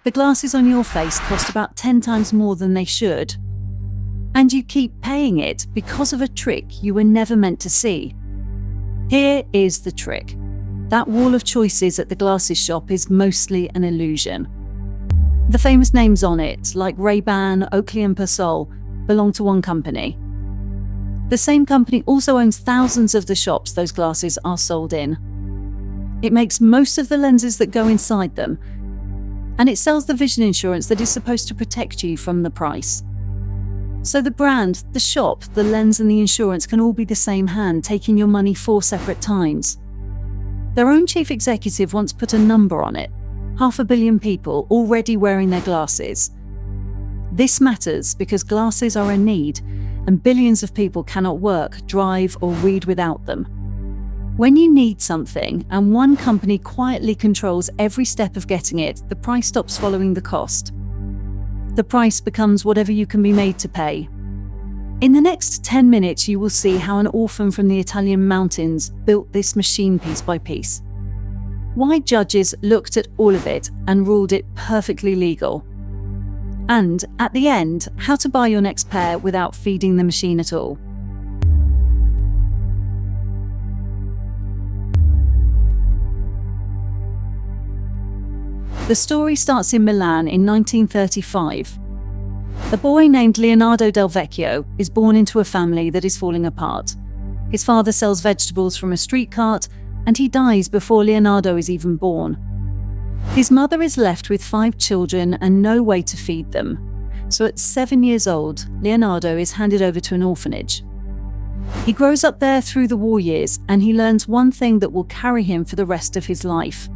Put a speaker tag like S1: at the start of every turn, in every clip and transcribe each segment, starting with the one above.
S1: The glasses on your face cost about 10 times more than they should. And you keep paying it because of a trick you were never meant to see. Here is the trick. That wall of choices at the glasses shop is mostly an illusion. The famous names on it, like Ray-Ban, Oakley and Persol, belong to one company. The same company also owns thousands of the shops those glasses are sold in. It makes most of the lenses that go inside them, and it sells the vision insurance that is supposed to protect you from the price. So the brand, the shop, the lens and the insurance can all be the same hand, taking your money 4 separate times. Their own chief executive once put a number on it: 500 million people already wearing their glasses. This matters because glasses are a need, and billions of people cannot work, drive, or read without them. When you need something, and one company quietly controls every step of getting it, the price stops following the cost. The price becomes whatever you can be made to pay. In the next 10 minutes, you will see how an orphan from the Italian mountains built this machine piece by piece. Why judges looked at all of it and ruled it perfectly legal. And, at the end, how to buy your next pair without feeding the machine at all. The story starts in Milan in 1935. A boy named Leonardo Del Vecchio is born into a family that is falling apart. His father sells vegetables from a street cart, and he dies before Leonardo is even born. His mother is left with 5 children and no way to feed them. So at 7 years old, Leonardo is handed over to an orphanage. He grows up there through the war years, and he learns one thing that will carry him for the rest of his life: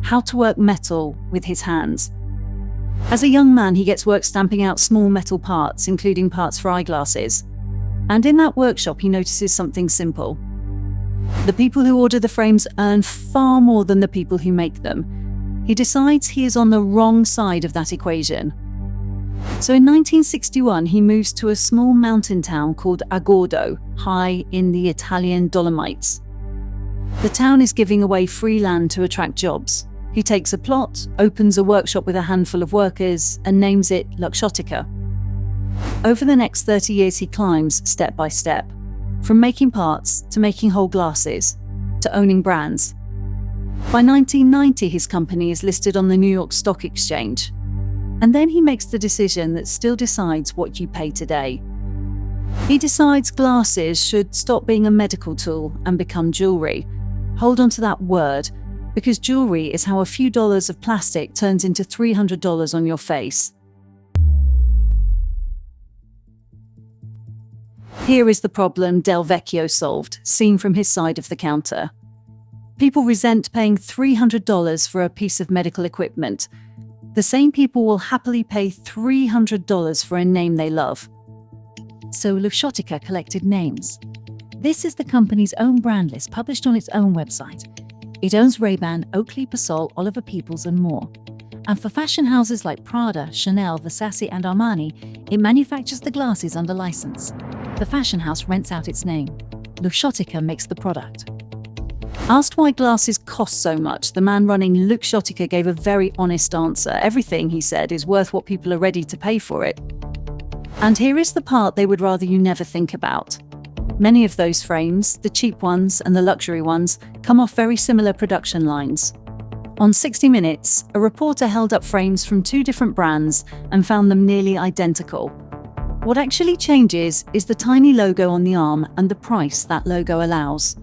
S1: how to work metal with his hands. As a young man, he gets work stamping out small metal parts, including parts for eyeglasses. And in that workshop, he notices something simple. The people who order the frames earn far more than the people who make them. He decides he is on the wrong side of that equation. So in 1961, he moves to a small mountain town called Agordo, high in the Italian Dolomites. The town is giving away free land to attract jobs. He takes a plot, opens a workshop with a handful of workers, and names it Luxottica. Over the next 30 years, he climbs step by step, from making parts to making whole glasses, to owning brands. By 1990, his company is listed on the New York Stock Exchange. And then he makes the decision that still decides what you pay today. He decides glasses should stop being a medical tool and become jewelry. Hold on to that word, because jewelry is how a few dollars of plastic turns into $300 on your face. Here is the problem Del Vecchio solved, seen from his side of the counter. People resent paying $300 for a piece of medical equipment. The same people will happily pay $300 for a name they love. So Luxottica collected names. This is the company's own brand list published on its own website. It owns Ray-Ban, Oakley, Persol, Oliver Peoples and more. And for fashion houses like Prada, Chanel, Versace and Armani, it manufactures the glasses under license. The fashion house rents out its name. Luxottica makes the product. Asked why glasses cost so much, the man running Luxottica gave a very honest answer. Everything, he said, is worth what people are ready to pay for it. And here is the part they would rather you never think about. Many of those frames, the cheap ones and the luxury ones, come off very similar production lines. On 60 Minutes, a reporter held up frames from 2 different brands and found them nearly identical. What actually changes is the tiny logo on the arm and the price that logo allows.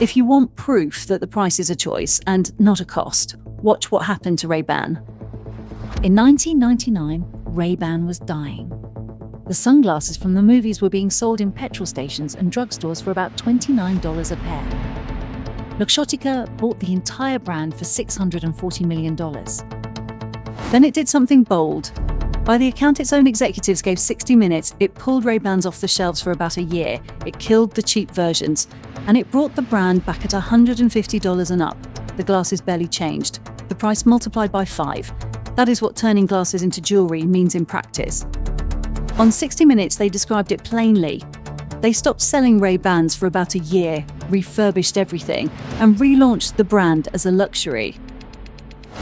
S1: If you want proof that the price is a choice and not a cost, watch what happened to Ray-Ban. In 1999, Ray-Ban was dying. The sunglasses from the movies were being sold in petrol stations and drugstores for about $29 a pair. Luxottica bought the entire brand for $640 million. Then it did something bold. By the account its own executives gave 60 Minutes, it pulled Ray-Bans off the shelves for about a year, it killed the cheap versions, and it brought the brand back at $150 and up. The glasses barely changed. The price multiplied by 5. That is what turning glasses into jewelry means in practice. On 60 Minutes, they described it plainly. They stopped selling Ray-Bans for about a year, refurbished everything, and relaunched the brand as a luxury.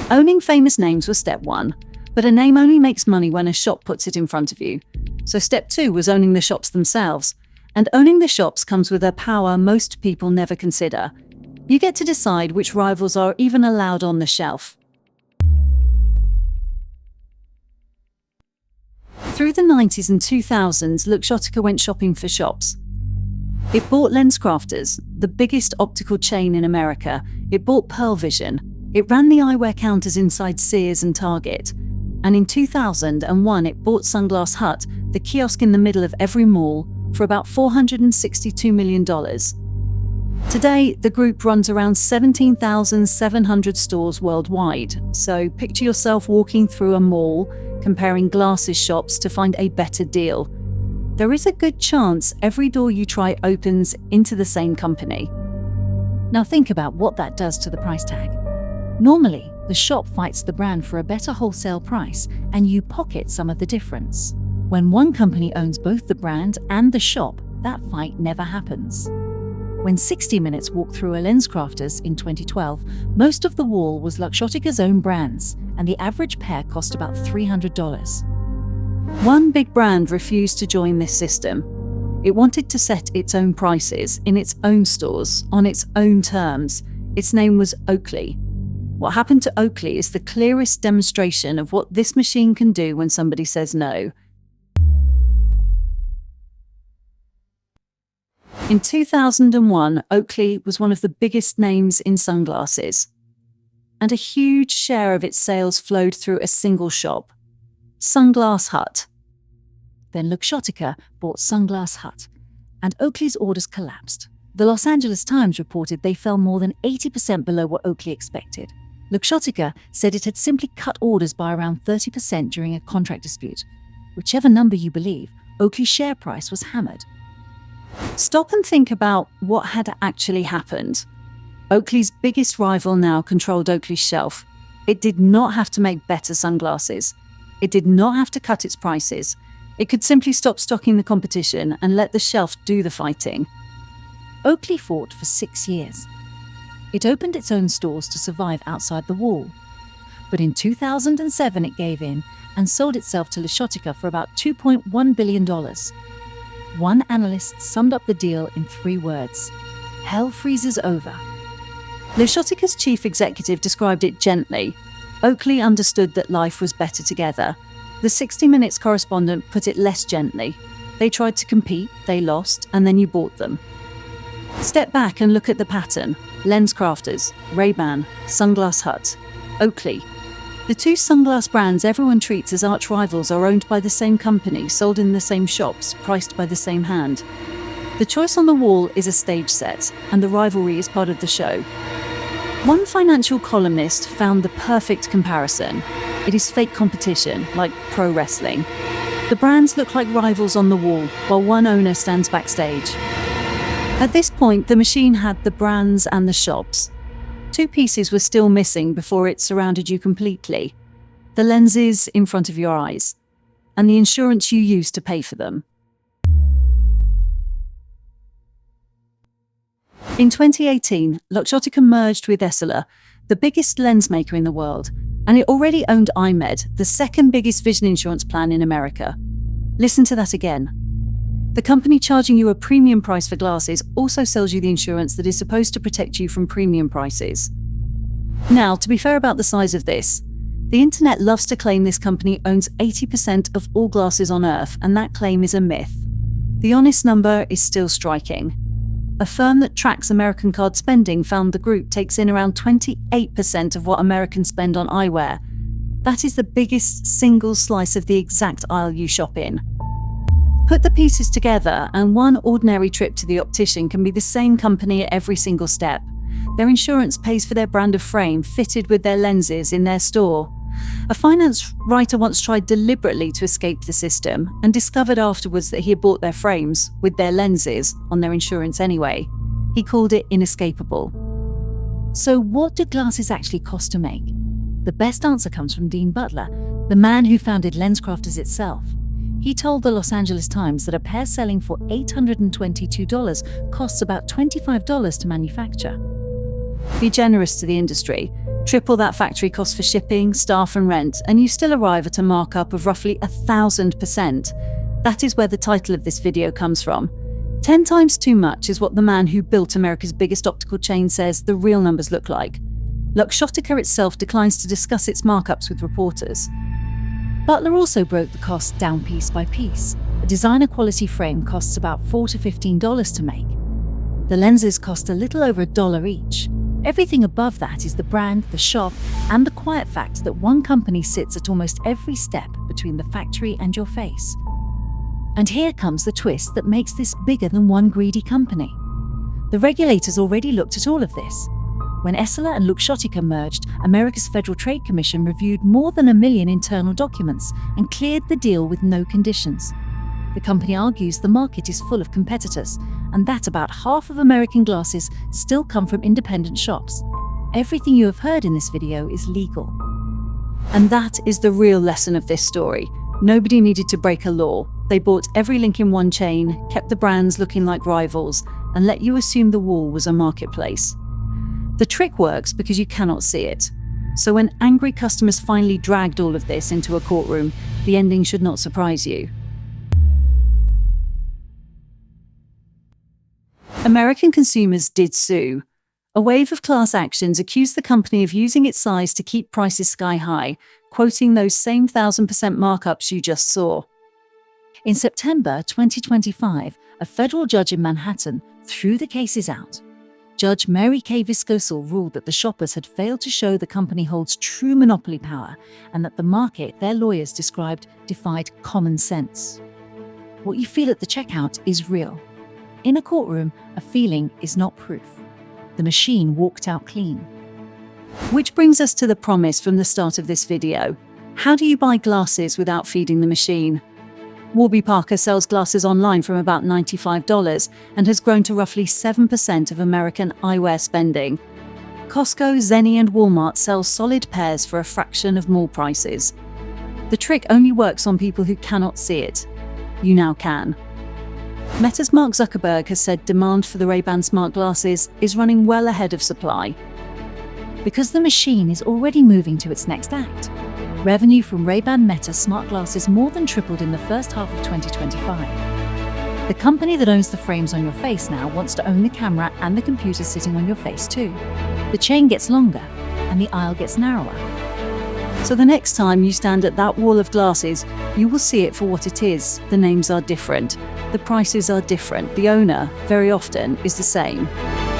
S1: Owning famous names was step 1, but a name only makes money when a shop puts it in front of you. So step 2 was owning the shops themselves. And owning the shops comes with a power most people never consider. You get to decide which rivals are even allowed on the shelf. Through the 90s and 2000s, Luxottica went shopping for shops. It bought LensCrafters, the biggest optical chain in America. It bought Pearl Vision. It ran the eyewear counters inside Sears and Target. And in 2001, it bought Sunglass Hut, the kiosk in the middle of every mall, for about $462 million. Today, the group runs around 17,700 stores worldwide. So picture yourself walking through a mall, comparing glasses shops to find a better deal. There is a good chance every door you try opens into the same company.
S2: Now think about what that does to the price tag. Normally, the shop fights the brand for a better wholesale price, and you pocket some of the difference. When one company owns both the brand and the shop, that fight never happens. When 60 Minutes walked through a LensCrafters in 2012, most of the wall was Luxottica's own brands, and the average pair cost about $300.
S1: One big brand refused to join this system. It wanted to set its own prices in its own stores on its own terms. Its name was Oakley. What happened to Oakley is the clearest demonstration of what this machine can do when somebody says no. In 2001, Oakley was one of the biggest names in sunglasses, and a huge share of its sales flowed through a single shop, Sunglass Hut.
S2: Then Luxottica bought Sunglass Hut, and Oakley's orders collapsed. The Los Angeles Times reported they fell more than 80% below what Oakley expected. Luxottica said it had simply cut orders by around 30% during a contract dispute. Whichever number you believe, Oakley's share price was hammered.
S1: Stop and think about what had actually happened. Oakley's biggest rival now controlled Oakley's shelf. It did not have to make better sunglasses. It did not have to cut its prices. It could simply stop stocking the competition and let the shelf do the fighting.
S2: Oakley fought for 6 years. It opened its own stores to survive outside the wall. But in 2007 it gave in and sold itself to Luxottica for about $2.1 billion. One analyst summed up the deal in 3 words: hell freezes over.
S1: Luxottica's chief executive described it gently. Oakley understood that life was better together. The 60 Minutes correspondent put it less gently. They tried to compete, they lost, and then you bought them. Step back and look at the pattern. LensCrafters, Ray-Ban, Sunglass Hut, Oakley. The 2 sunglass brands everyone treats as arch rivals are owned by the same company, sold in the same shops, priced by the same hand. The choice on the wall is a stage set, and the rivalry is part of the show. One financial columnist found the perfect comparison. It is fake competition, like pro wrestling. The brands look like rivals on the wall, while one owner stands backstage. At this point, the machine had the brands and the shops. 2 pieces were still missing before it surrounded you completely: the lenses in front of your eyes, and the insurance you use to pay for them. In 2018, Luxottica merged with Essilor, the biggest lens maker in the world, and it already owned iMed, the second biggest vision insurance plan in America. Listen to that again. The company charging you a premium price for glasses also sells you the insurance that is supposed to protect you from premium prices. Now, to be fair about the size of this, the internet loves to claim this company owns 80% of all glasses on Earth, and that claim is a myth. The honest number is still striking. A firm that tracks American card spending found the group takes in around 28% of what Americans spend on eyewear. That is the biggest single slice of the exact aisle you shop in. Put the pieces together, and one ordinary trip to the optician can be the same company at every single step. Their insurance pays for their brand of frame fitted with their lenses in their store. A finance writer once tried deliberately to escape the system and discovered afterwards that he had bought their frames, with their lenses, on their insurance anyway. He called it inescapable.
S2: So what do glasses actually cost to make? The best answer comes from Dean Butler, the man who founded LensCrafters itself. He told the Los Angeles Times that a pair selling for $822 costs about $25 to manufacture.
S1: Be generous to the industry. Triple that factory cost for shipping, staff and rent, and you still arrive at a markup of roughly 1,000%. That is where the title of this video comes from. 10 times too much is what the man who built America's biggest optical chain says the real numbers look like. Luxottica itself declines to discuss its markups with reporters.
S2: Butler also broke the cost down piece by piece. A designer quality frame costs about $4 to $15 to make. The lenses cost a little over $1 each. Everything above that is the brand, the shop, and the quiet fact that one company sits at almost every step between the factory and your face. And here comes the twist that makes this bigger than one greedy company. The regulators already looked at all of this. When Essilor and Luxottica merged, America's Federal Trade Commission reviewed more than 1 million internal documents and cleared the deal with no conditions. The company argues the market is full of competitors, and that about half of American glasses still come from independent shops. Everything you have heard in this video is legal.
S1: And that is the real lesson of this story. Nobody needed to break a law. They bought every link in one chain, kept the brands looking like rivals, and let you assume the wall was a marketplace. The trick works because you cannot see it. So when angry customers finally dragged all of this into a courtroom, the ending should not surprise you. American consumers did sue. A wave of class actions accused the company of using its size to keep prices sky high, quoting those same 1,000% markups you just saw.
S2: In September 2025, a federal judge in Manhattan threw the cases out. Judge Mary K. Viscosal ruled that the shoppers had failed to show the company holds true monopoly power and that the market their lawyers described defied common sense. What you feel at the checkout is real. In a courtroom, a feeling is not proof. The machine walked out clean.
S1: Which brings us to the promise from the start of this video. How do you buy glasses without feeding the machine? Warby Parker sells glasses online from about $95 and has grown to roughly 7% of American eyewear spending. Costco, Zenni and Walmart sell solid pairs for a fraction of mall prices. The trick only works on people who cannot see it. You now can. Meta's Mark Zuckerberg has said demand for the Ray-Ban smart glasses is running well ahead of supply.
S2: Because the machine is already moving to its next act. Revenue from Ray-Ban Meta smart glasses more than tripled in the first half of 2025. The company that owns the frames on your face now wants to own the camera and the computer sitting on your face too. The chain gets longer and the aisle gets narrower.
S1: So the next time you stand at that wall of glasses, you will see it for what it is. The names are different. The prices are different. The owner, very often, is the same.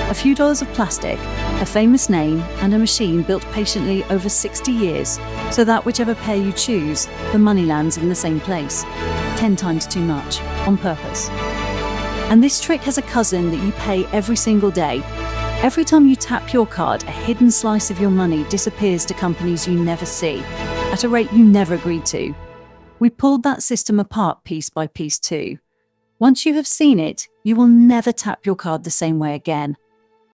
S1: A few dollars of plastic, a famous name, and a machine built patiently over 60 years, so that whichever pair you choose, the money lands in the same place. 10 times too much, on purpose. And this trick has a cousin that you pay every single day. Every time you tap your card, a hidden slice of your money disappears to companies you never see, at a rate you never agreed to. We pulled that system apart piece by piece too. Once you have seen it, you will never tap your card the same way again.